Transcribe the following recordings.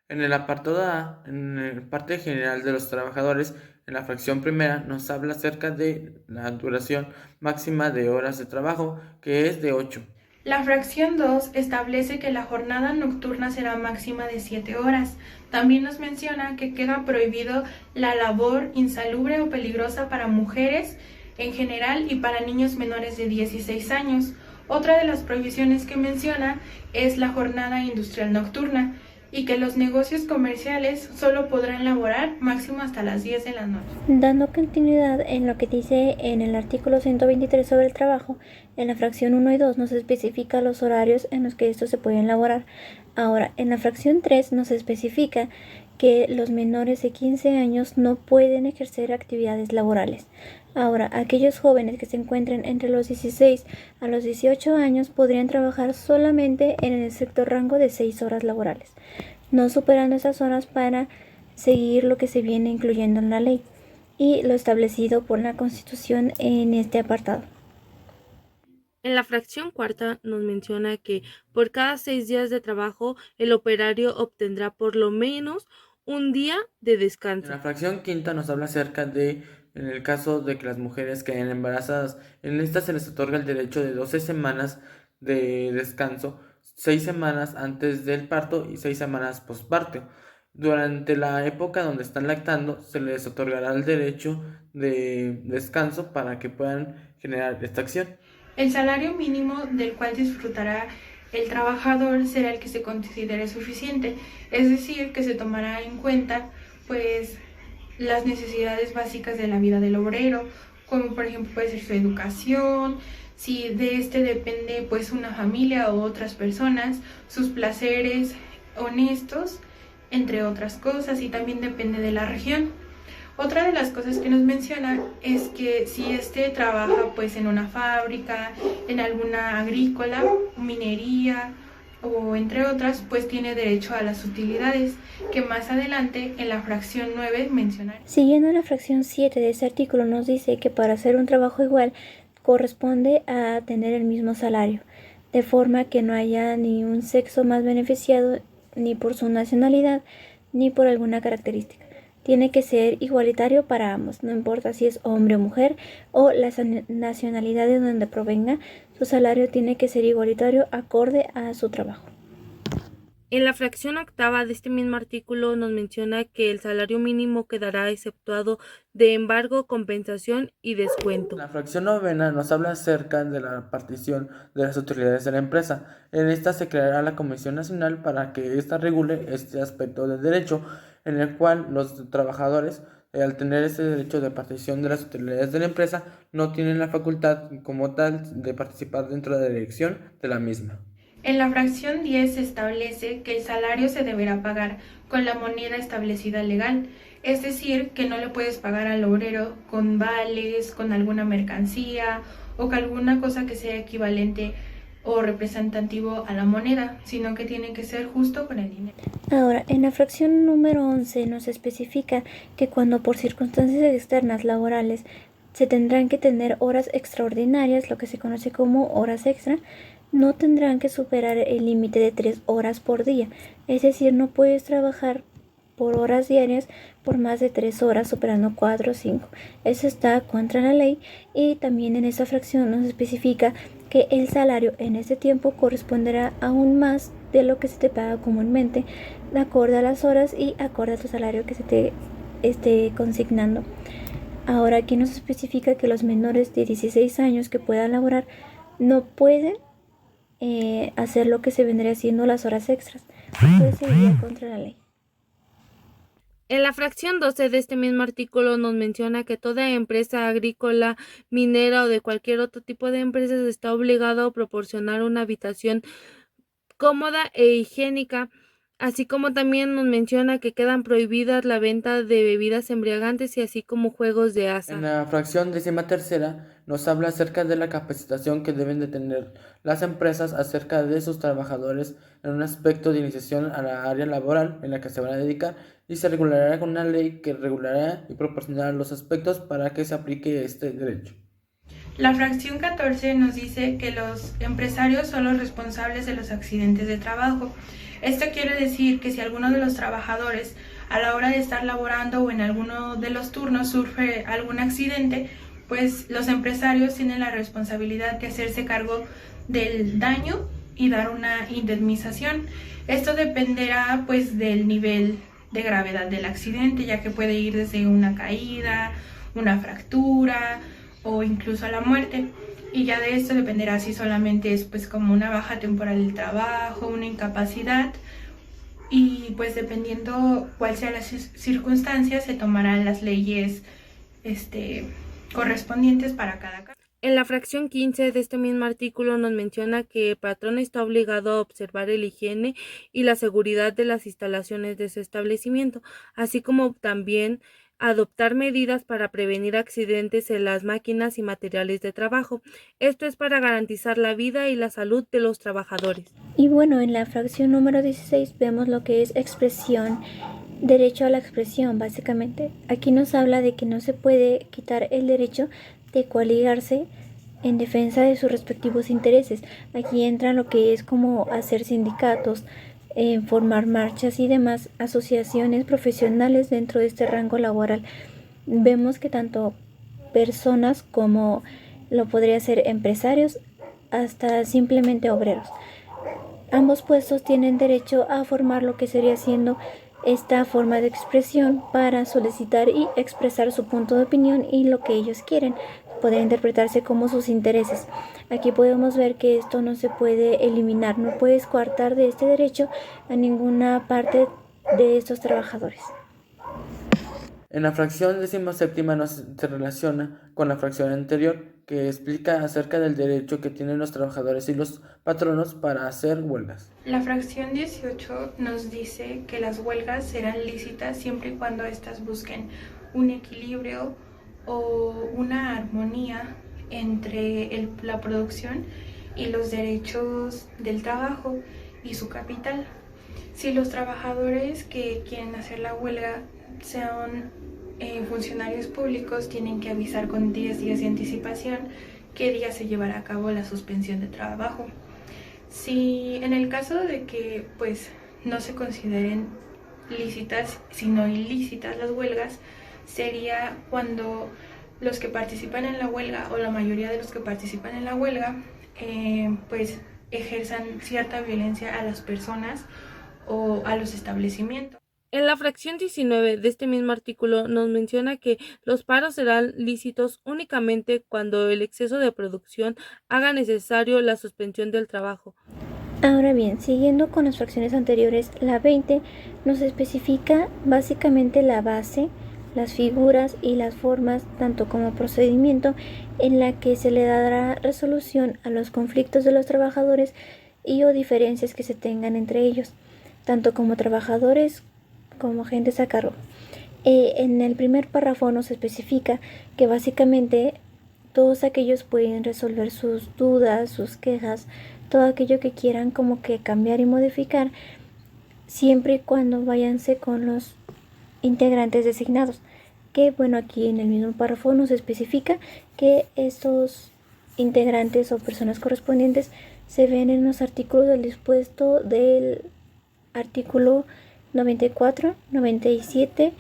En el apartado A, en el parte general de los trabajadores, en la fracción primera nos habla acerca de la duración máxima de horas de trabajo, que es de 8. La fracción 2 establece que la jornada nocturna será máxima de 7 horas. También nos menciona que queda prohibido la labor insalubre o peligrosa para mujeres en general y para niños menores de 16 años. Otra de las prohibiciones que menciona es la jornada industrial nocturna y que los negocios comerciales solo podrán laborar máximo hasta las 10 de la noche. Dando continuidad en lo que dice en el artículo 123 sobre el trabajo, en la fracción 1 y 2 nos especifica los horarios en los que estos se pueden elaborar. Ahora, en la fracción 3 nos especifica que los menores de 15 años no pueden ejercer actividades laborales. Ahora, aquellos jóvenes que se encuentren entre los 16 a los 18 años podrían trabajar solamente en el estricto rango de 6 horas laborales, no superando esas horas para seguir lo que se viene incluyendo en la ley y lo establecido por la Constitución en este apartado. En la fracción cuarta nos menciona que por cada 6 días de trabajo el operario obtendrá por lo menos un día de En descanso. la fracción quinta nos habla acerca de, en el caso de que las mujeres queden embarazadas, en esta se les otorga el derecho de 12 semanas de descanso, 6 semanas antes del parto y 6 semanas postparto. Durante la época donde están lactando, se les otorgará el derecho de descanso para que puedan generar esta acción. El salario mínimo del cual disfrutará el trabajador será el que se considere suficiente, es decir, que se tomará en cuenta pues las necesidades básicas de la vida del obrero, como por ejemplo puede ser su educación, si de este depende pues una familia o otras personas, sus placeres honestos, entre otras cosas, y también depende de la región. Otra de las cosas que nos menciona es que si este trabaja pues en una fábrica, en alguna agrícola, minería o entre otras, pues tiene derecho a las utilidades que más adelante en la fracción 9 mencionaré. Siguiendo la fracción 7 de este artículo nos dice que para hacer un trabajo igual corresponde a tener el mismo salario, de forma que no haya ni un sexo más beneficiado ni por su nacionalidad ni por alguna característica. Tiene que ser igualitario para ambos, no importa si es hombre o mujer o la nacionalidad de donde provenga, su salario tiene que ser igualitario acorde a su trabajo. En la fracción octava de este mismo artículo nos menciona que el salario mínimo quedará exceptuado de embargo, compensación y descuento. La fracción novena nos habla acerca de la partición de las utilidades de la empresa. En esta se creará la Comisión Nacional para que ésta regule este aspecto del derecho, en el cual los trabajadores, al tener ese derecho de partición de las utilidades de la empresa, no tienen la facultad como tal de participar dentro de la dirección de la misma. En la fracción 10 se establece que el salario se deberá pagar con la moneda establecida legal, es decir, que no le puedes pagar al obrero con vales, con alguna mercancía o con alguna cosa que sea equivalente o representativo a la moneda, sino que tiene que ser justo con el dinero. Ahora, en la fracción número 11 nos especifica que cuando por circunstancias externas laborales se tendrán que tener horas extraordinarias, lo que se conoce como horas extra, no tendrán que superar el límite de 3 horas por día. Es decir, no puedes trabajar por horas diarias por más de 3 horas, superando 4 o 5. Eso está contra la ley y también en esa fracción nos especifica que el salario en este tiempo corresponderá aún más de lo que se te paga comúnmente, de acuerdo a las horas y acorde a tu salario que se te esté consignando. Ahora aquí nos especifica que los menores de 16 años que puedan laborar no pueden hacer lo que se vendría haciendo las horas extras, pues sería contra la ley. En la fracción 12 de este mismo artículo nos menciona que toda empresa agrícola, minera o de cualquier otro tipo de empresas está obligado a proporcionar una habitación cómoda e higiénica, así como también nos menciona que quedan prohibidas la venta de bebidas embriagantes y así como juegos de En azar. la fracción 13ª nos habla acerca de la capacitación que deben de tener las empresas acerca de sus trabajadores en un aspecto de iniciación a la área laboral en la que se van a dedicar y se regulará con una ley que regulará y proporcionará los aspectos para que se aplique este derecho. La fracción 14 nos dice que los empresarios son los responsables de los accidentes de trabajo. Esto quiere decir que si alguno de los trabajadores a la hora de estar laborando o en alguno de los turnos sufre algún accidente, pues los empresarios tienen la responsabilidad de hacerse cargo del daño y dar una indemnización. Esto dependerá pues del nivel de gravedad del accidente, ya que puede ir desde una caída, una fractura o incluso a la muerte. Y ya de esto dependerá si solamente es pues como una baja temporal del trabajo, una incapacidad, y pues dependiendo cuál sea las circunstancias se tomarán las leyes correspondientes para cada caso. En la fracción 15 de este mismo artículo nos menciona que el patrón está obligado a observar la higiene y la seguridad de las instalaciones de su establecimiento, así como también adoptar medidas para prevenir accidentes en las máquinas y materiales de trabajo. Esto es para garantizar la vida y la salud de los trabajadores. Y bueno, en la fracción número 16 vemos lo que es expresión, derecho a la expresión, básicamente. Aquí nos habla de que no se puede quitar el derecho de coaligarse en defensa de sus respectivos intereses. Aquí entra lo que es como hacer sindicatos, formar marchas y demás asociaciones profesionales dentro de este rango laboral. Vemos que tanto personas como lo podría ser empresarios hasta simplemente obreros. Ambos puestos tienen derecho a formar lo que sería siendo esta forma de expresión para solicitar y expresar su punto de opinión y lo que ellos quieren. Podría interpretarse como sus intereses. Aquí podemos ver que esto no se puede eliminar, no puedes coartar de este derecho a ninguna parte de estos trabajadores. En la fracción 17ª se relaciona con la fracción anterior, que explica acerca del derecho que tienen los trabajadores y los patronos para hacer huelgas. La fracción 18 nos dice que las huelgas serán lícitas siempre y cuando éstas busquen un equilibrio o una armonía entre la producción y los derechos del trabajo y su capital. Si los trabajadores que quieren hacer la huelga sean funcionarios públicos, tienen que avisar con 10 días de anticipación qué día se llevará a cabo la suspensión de trabajo. Si en el caso de que pues no se consideren lícitas sino ilícitas las huelgas, sería cuando los que participan en la huelga o la mayoría de los que participan en la huelga pues ejerzan cierta violencia a las personas o a los establecimientos. En la fracción 19 de este mismo artículo nos menciona que los paros serán lícitos únicamente cuando el exceso de producción haga necesario la suspensión del trabajo. Ahora bien, siguiendo con las fracciones anteriores, la 20 nos especifica básicamente la base, las figuras y las formas, tanto como procedimiento en la que se le dará resolución a los conflictos de los trabajadores y o diferencias que se tengan entre ellos, tanto como trabajadores como agentes a cargo. En el primer párrafo nos especifica que básicamente todos aquellos pueden resolver sus dudas, sus quejas, todo aquello que quieran como que cambiar y modificar, siempre y cuando váyanse con los integrantes designados. Que bueno, aquí en el mismo párrafo nos especifica que estos integrantes o personas correspondientes se ven en los artículos del dispuesto del artículo 94, 97,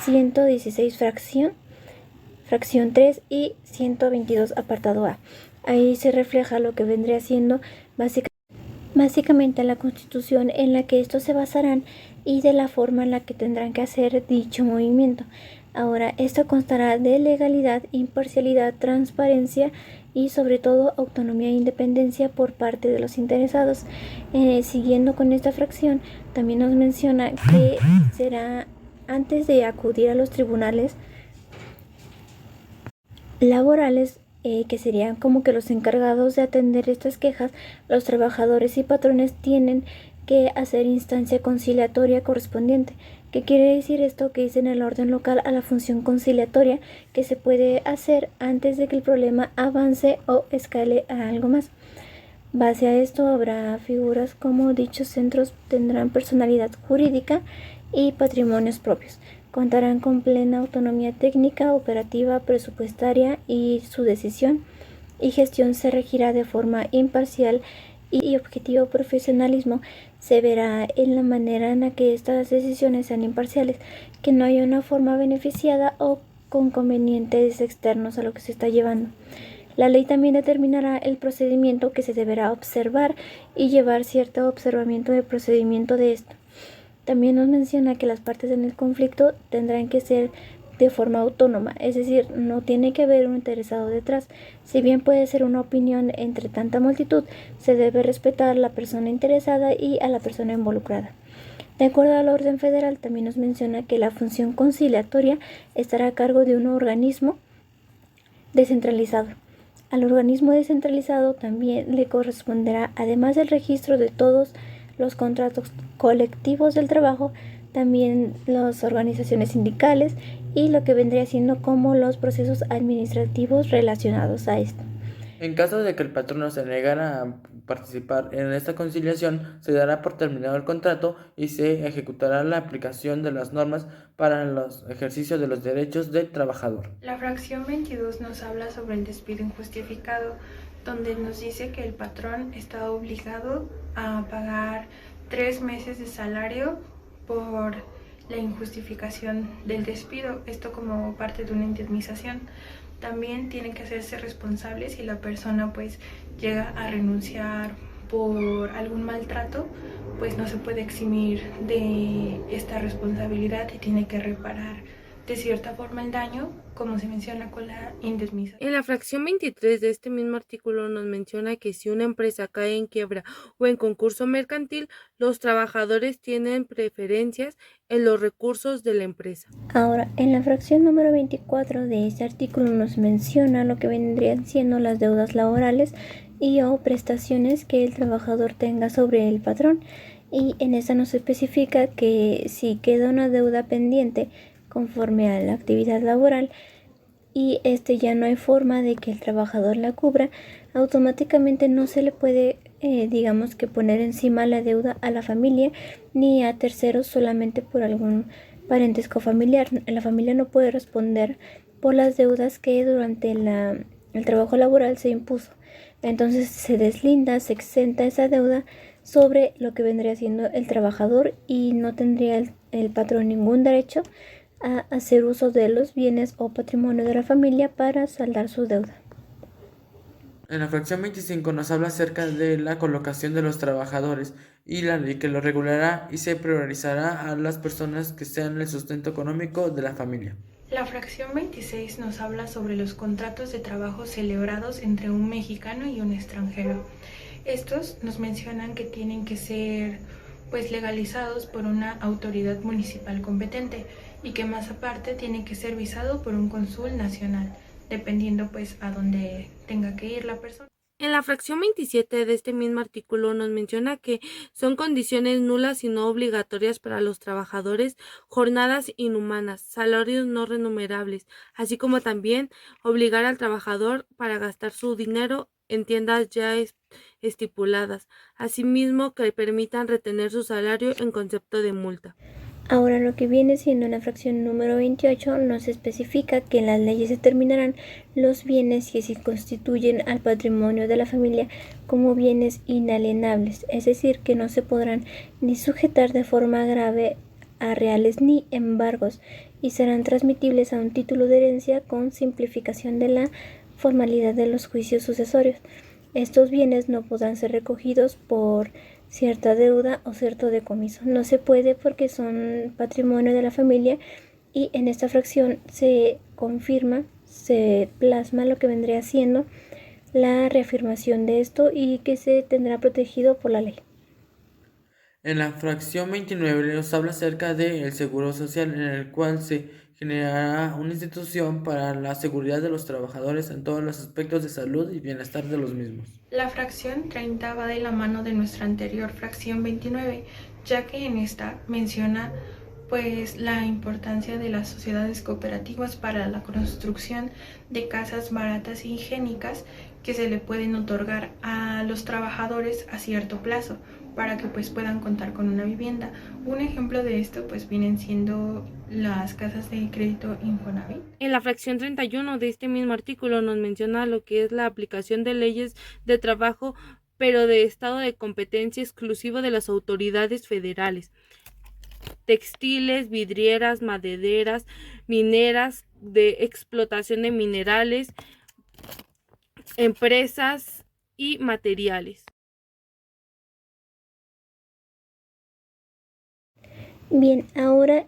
116 fracción 3 y 122 apartado A. Ahí se refleja lo que vendría siendo básicamente la Constitución en la que estos se basarán y de la forma en la que tendrán que hacer dicho movimiento. Ahora, esto constará de legalidad, imparcialidad, transparencia y sobre todo autonomía e independencia por parte de los interesados. Siguiendo con esta fracción, también nos menciona que será antes de acudir a los tribunales laborales, que serían como que los encargados de atender estas quejas, los trabajadores y patrones tienen que hacer instancia conciliatoria correspondiente. ¿Qué quiere decir esto? Que dice en el orden local a la función conciliatoria que se puede hacer antes de que el problema avance o escale a algo más. Base a esto habrá figuras como dichos centros tendrán personalidad jurídica y patrimonios propios. Contarán con plena autonomía técnica, operativa, presupuestaria y su decisión y gestión se regirá de forma imparcial y objetivo profesionalismo se verá en la manera en la que estas decisiones sean imparciales, que no haya una forma beneficiada o con convenientes externos a lo que se está llevando. La ley también determinará el procedimiento que se deberá observar y llevar cierto observamiento del procedimiento de esto. También nos menciona que las partes en el conflicto tendrán que ser de forma autónoma, es decir, no tiene que haber un interesado detrás. Si bien puede ser una opinión entre tanta multitud, se debe respetar a la persona interesada y a la persona involucrada. De acuerdo a la orden federal, también nos menciona que la función conciliatoria estará a cargo de un organismo descentralizado. Al organismo descentralizado también le corresponderá, además del registro de todos los contratos colectivos del trabajo, también las organizaciones sindicales y lo que vendría siendo como los procesos administrativos relacionados a esto. En caso de que el patrono se negara a participar en esta conciliación, se dará por terminado el contrato y se ejecutará la aplicación de las normas para los ejercicios de los derechos del trabajador. La fracción 22 nos habla sobre el despido injustificado, donde nos dice que el patrón está obligado a pagar 3 meses de salario por la injustificación del despido, esto como parte de una indemnización. También tienen que hacerse responsables si la persona pues llega a renunciar por algún maltrato, pues no se puede eximir de esta responsabilidad y tiene que reparar de cierta forma el daño, como se menciona con la indemnización. En la fracción 23 de este mismo artículo nos menciona que si una empresa cae en quiebra o en concurso mercantil, los trabajadores tienen preferencias en los recursos de la empresa. Ahora, en la fracción número 24 de este artículo nos menciona lo que vendrían siendo las deudas laborales y o prestaciones que el trabajador tenga sobre el patrón, y en esta nos especifica que si queda una deuda pendiente conforme a la actividad laboral y ya no hay forma de que el trabajador la cubra, automáticamente no se le puede digamos que poner encima la deuda a la familia ni a terceros solamente por algún parentesco familiar. La familia no puede responder por las deudas que durante el trabajo laboral se impuso. Entonces se deslinda, se exenta esa deuda sobre lo que vendría siendo el trabajador y no tendría el patrón ningún derecho a hacer uso de los bienes o patrimonio de la familia para saldar su deuda. En la fracción 25 nos habla acerca de la colocación de los trabajadores y la ley que lo regulará y se priorizará a las personas que sean el sustento económico de la familia. La fracción 26 nos habla sobre los contratos de trabajo celebrados entre un mexicano y un extranjero. Estos nos mencionan que tienen que ser pues legalizados por una autoridad municipal competente y que más aparte tiene que ser visado por un cónsul nacional, dependiendo pues a dónde tenga que ir la persona. En la fracción 27 de este mismo artículo nos menciona que son condiciones nulas y no obligatorias para los trabajadores, jornadas inhumanas, salarios no remunerables, así como también obligar al trabajador para gastar su dinero en tiendas ya estipuladas, asimismo que permitan retener su salario en concepto de multa. Ahora, lo que viene siendo en la fracción número 28 nos especifica que en las leyes determinarán los bienes que se constituyen al patrimonio de la familia como bienes inalienables, es decir, que no se podrán ni sujetar de forma grave a reales ni embargos y serán transmitibles a un título de herencia con simplificación de la formalidad de los juicios sucesorios. Estos bienes no podrán ser recogidos por cierta deuda o cierto decomiso. No se puede porque son patrimonio de la familia y en esta fracción se confirma, se plasma lo que vendría siendo la reafirmación de esto y que se tendrá protegido por la ley. En la fracción 29 nos habla acerca del seguro social, en el cual se generará una institución para la seguridad de los trabajadores en todos los aspectos de salud y bienestar de los mismos. La fracción 30 va de la mano de nuestra anterior fracción 29, ya que en esta menciona pues la importancia de las sociedades cooperativas para la construcción de casas baratas e higiénicas que se le pueden otorgar a los trabajadores a cierto plazo para que pues puedan contar con una vivienda. Un ejemplo de esto pues vienen siendo las casas de crédito Infonavit. En la fracción 31 de este mismo artículo nos menciona lo que es la aplicación de leyes de trabajo pero de estado de competencia exclusivo de las autoridades federales. Textiles, vidrieras, madereras, mineras, de explotación de minerales, empresas y materiales. Bien, ahora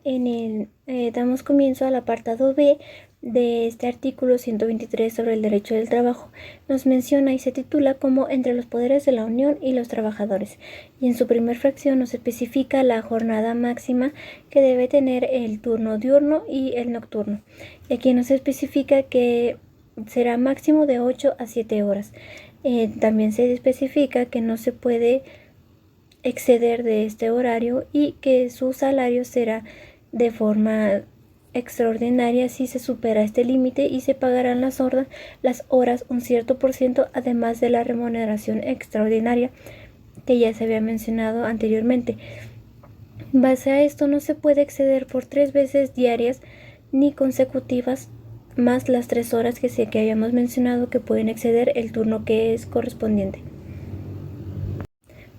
damos comienzo al apartado B de este artículo 123 sobre el derecho del trabajo. Nos menciona y se titula como entre los poderes de la Unión y los trabajadores, y en su primer fracción nos especifica la jornada máxima que debe tener el turno diurno y el nocturno, y aquí nos especifica que será máximo de 8 a 7 horas. También se especifica que no se puede exceder de este horario y que su salario será de forma extraordinaria si se supera este límite, y se pagarán las horas un cierto por ciento, además de la remuneración extraordinaria que ya se había mencionado anteriormente. Base a esto, no se puede exceder por 3 veces diarias ni consecutivas, más las 3 horas que habíamos mencionado que pueden exceder el turno que es correspondiente.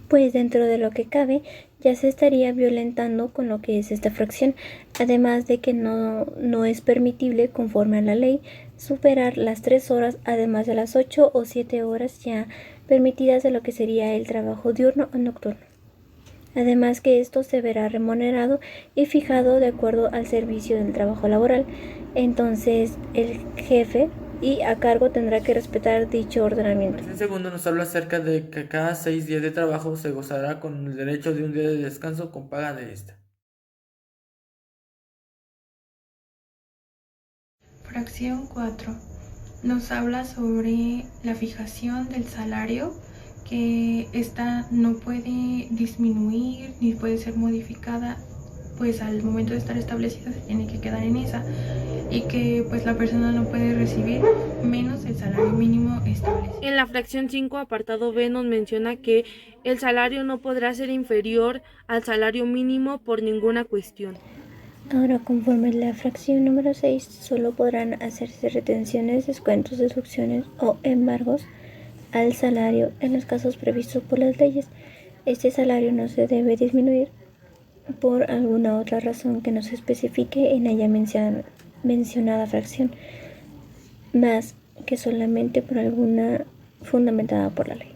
Pues dentro de lo que cabe ya se estaría violentando con lo que es esta fracción, además de que no es permitible, conforme a la ley, superar las 3 horas, además de las 8 o 7 horas ya permitidas de lo que sería el trabajo diurno o nocturno. Además que esto se verá remunerado y fijado de acuerdo al servicio del trabajo laboral. Entonces el jefe y a cargo tendrá que respetar dicho ordenamiento. En segundo nos habla acerca de que cada 6 días de trabajo se gozará con el derecho de un día de descanso con paga de esta. Fracción 4. Nos habla sobre la fijación del salario, que esta no puede disminuir ni puede ser modificada, pues al momento de estar establecida se tiene que quedar en esa, y que pues la persona no puede recibir menos el salario mínimo establecido. En la fracción 5, apartado B, nos menciona que el salario no podrá ser inferior al salario mínimo por ninguna cuestión. Ahora, conforme la fracción número 6, solo podrán hacerse retenciones, descuentos, deducciones o embargos al salario en los casos previstos por las leyes. Este salario no se debe disminuir por alguna otra razón que no se especifique en ella mencionada fracción, más que solamente por alguna fundamentada por la ley.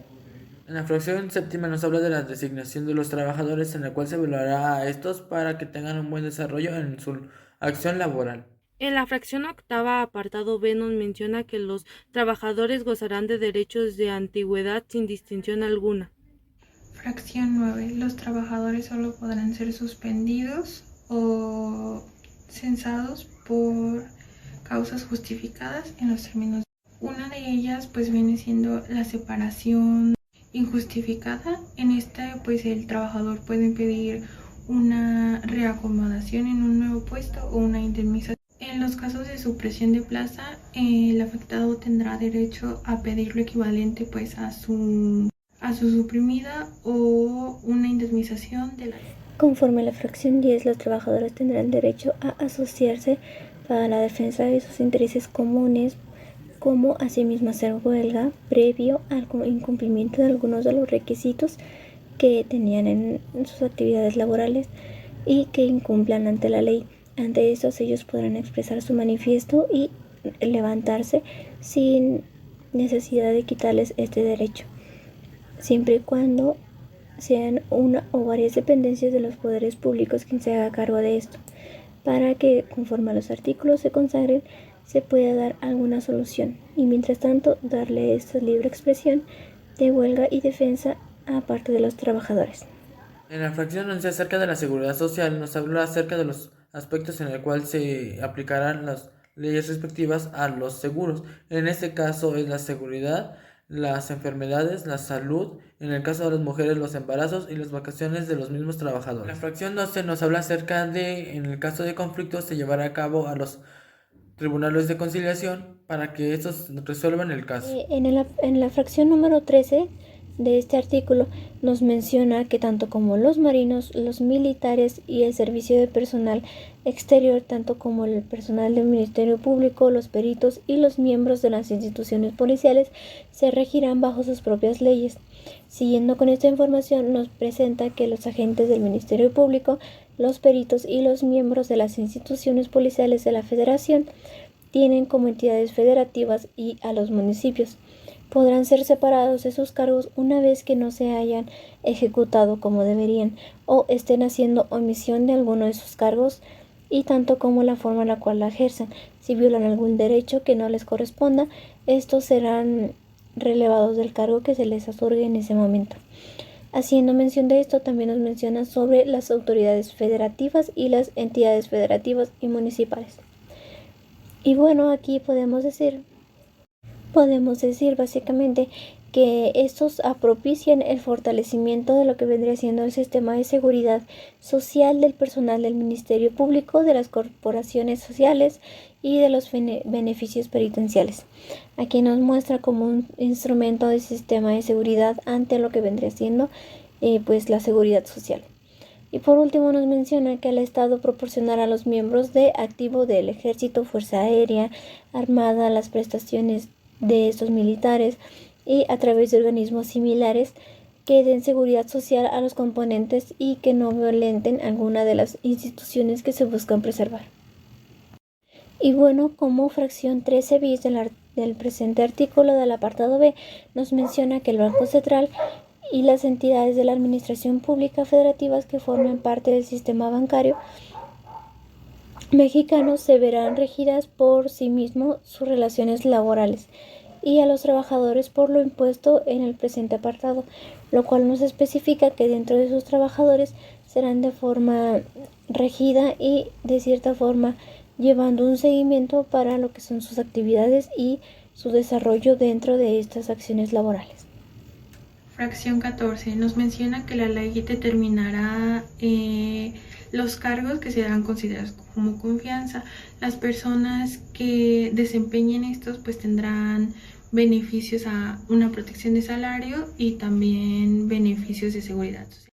En la fracción séptima nos habla de la designación de los trabajadores, en la cual se evaluará a estos para que tengan un buen desarrollo en su acción laboral. En la fracción octava, apartado B, nos menciona que los trabajadores gozarán de derechos de antigüedad sin distinción alguna. Fracción 9. Los trabajadores solo podrán ser suspendidos o censados por causas justificadas en los términos. Una de ellas pues viene siendo la separación injustificada. En esta pues el trabajador puede pedir una reacomodación en un nuevo puesto o una indemnización. En los casos de supresión de plaza, el afectado tendrá derecho a pedir lo equivalente pues a su suprimida o una indemnización de la ley. Conforme a la fracción 10, los trabajadores tendrán derecho a asociarse para la defensa de sus intereses comunes, como asimismo hacer huelga previo al incumplimiento de algunos de los requisitos que tenían en sus actividades laborales y que incumplan ante la ley. Ante estos, ellos podrán expresar su manifiesto y levantarse sin necesidad de quitarles este derecho, siempre y cuando sean una o varias dependencias de los poderes públicos quien se haga cargo de esto, para que, conforme a los artículos se consagren, se pueda dar alguna solución, y mientras tanto darle esta libre expresión de huelga y defensa a parte de los trabajadores. En la fracción 11 acerca de la seguridad social nos habla acerca de los aspectos en el cual se aplicarán las leyes respectivas a los seguros. En este caso es la seguridad, las enfermedades, la salud, en el caso de las mujeres los embarazos y las vacaciones de los mismos trabajadores. La fracción 12 nos habla acerca de, en el caso de conflictos, se llevará a cabo a los tribunales de conciliación para que estos resuelvan el caso. En la fracción número 13 de este artículo nos menciona que tanto como los marinos, los militares y el servicio de personal exterior, tanto como el personal del Ministerio Público, los peritos y los miembros de las instituciones policiales se regirán bajo sus propias leyes. Siguiendo con esta información, nos presenta que los agentes del Ministerio Público, los peritos y los miembros de las instituciones policiales de la Federación tienen como entidades federativas y a los municipios. Podrán ser separados de sus cargos una vez que no se hayan ejecutado como deberían o estén haciendo omisión de alguno de sus cargos, y tanto como la forma en la cual la ejercen. Si violan algún derecho que no les corresponda, estos serán relevados del cargo que se les otorgue en ese momento. Haciendo mención de esto, también nos menciona sobre las autoridades federativas y las entidades federativas y municipales. Y bueno, aquí podemos decir básicamente que estos propician el fortalecimiento de lo que vendría siendo el sistema de seguridad social del personal del Ministerio Público, de las corporaciones sociales y de los beneficios penitenciales. Aquí nos muestra como un instrumento de sistema de seguridad ante lo que vendría siendo pues la seguridad social. Y por último nos menciona que el Estado proporcionará a los miembros de activo del Ejército, Fuerza Aérea, Armada, las prestaciones de estos militares y a través de organismos similares que den seguridad social a los componentes y que no violenten alguna de las instituciones que se buscan preservar. Y bueno, como fracción 13 bis del presente artículo del apartado B nos menciona que el Banco Central y las entidades de la administración pública federativas que formen parte del sistema bancario mexicano se verán regidas por sí mismo sus relaciones laborales y a los trabajadores por lo impuesto en el presente apartado, lo cual nos especifica que dentro de sus trabajadores serán de forma regida y de cierta forma llevando un seguimiento para lo que son sus actividades y su desarrollo dentro de estas acciones laborales. Fracción 14 nos menciona que la ley determinará los cargos que serán considerados como confianza. Las personas que desempeñen estos pues tendrán beneficios a una protección de salario y también beneficios de seguridad social.